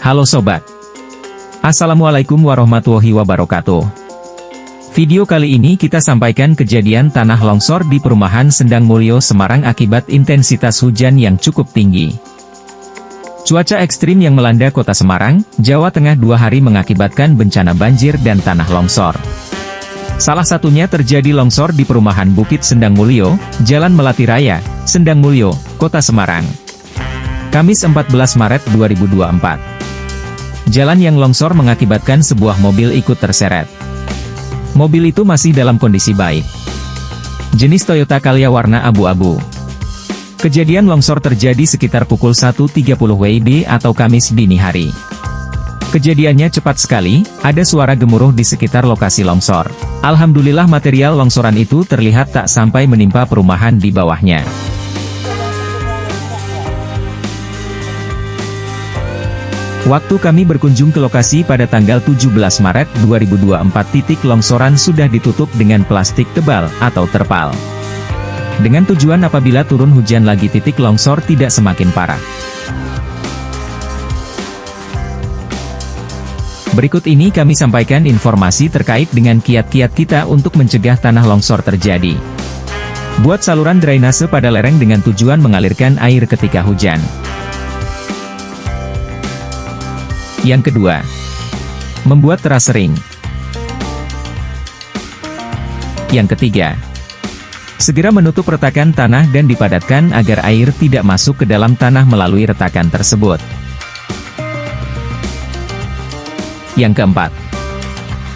Halo Sobat. Assalamualaikum warahmatullahi wabarakatuh. Video kali ini kita sampaikan kejadian tanah longsor di perumahan Sendang Mulyo, Semarang akibat intensitas hujan yang cukup tinggi. Cuaca ekstrim yang melanda kota Semarang, Jawa Tengah 2 hari mengakibatkan bencana banjir dan tanah longsor. Salah satunya terjadi longsor di perumahan Bukit Sendang Mulyo, Jalan Melati Raya, Sendang Mulyo, Kota Semarang. Kamis 14 Maret 2024. Jalan yang longsor mengakibatkan sebuah mobil ikut terseret. Mobil itu masih dalam kondisi baik. Jenis Toyota Calya warna abu-abu. Kejadian longsor terjadi sekitar pukul 1.30 WIB atau Kamis dini hari. Kejadiannya cepat sekali, ada suara gemuruh di sekitar lokasi longsor. Alhamdulillah material longsoran itu terlihat tak sampai menimpa perumahan di bawahnya. Waktu kami berkunjung ke lokasi pada tanggal 17 Maret 2024, titik longsoran sudah ditutup dengan plastik tebal atau terpal. Dengan tujuan apabila turun hujan lagi titik longsor tidak semakin parah. Berikut ini kami sampaikan informasi terkait dengan kiat-kiat kita untuk mencegah tanah longsor terjadi. Buat saluran drainase pada lereng dengan tujuan mengalirkan air ketika hujan. Yang kedua, membuat teras sering. Yang ketiga, segera menutup retakan tanah dan dipadatkan agar air tidak masuk ke dalam tanah melalui retakan tersebut. Yang keempat,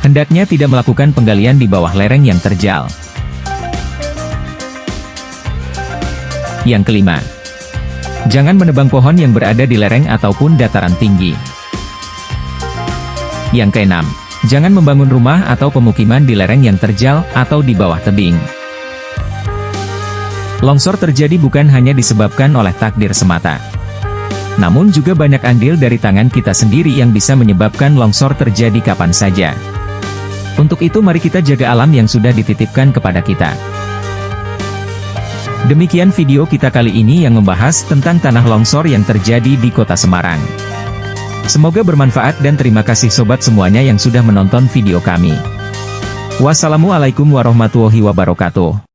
hendaknya tidak melakukan penggalian di bawah lereng yang terjal. Yang kelima, jangan menebang pohon yang berada di lereng ataupun dataran tinggi. Yang keenam, jangan membangun rumah atau pemukiman di lereng yang terjal atau di bawah tebing. Longsor terjadi bukan hanya disebabkan oleh takdir semata, namun juga banyak andil dari tangan kita sendiri yang bisa menyebabkan longsor terjadi kapan saja. Untuk itu mari kita jaga alam yang sudah dititipkan kepada kita. Demikian video kita kali ini yang membahas tentang tanah longsor yang terjadi di Kota Semarang. Semoga bermanfaat dan terima kasih sobat semuanya yang sudah menonton video kami. Wassalamualaikum warahmatullahi wabarakatuh.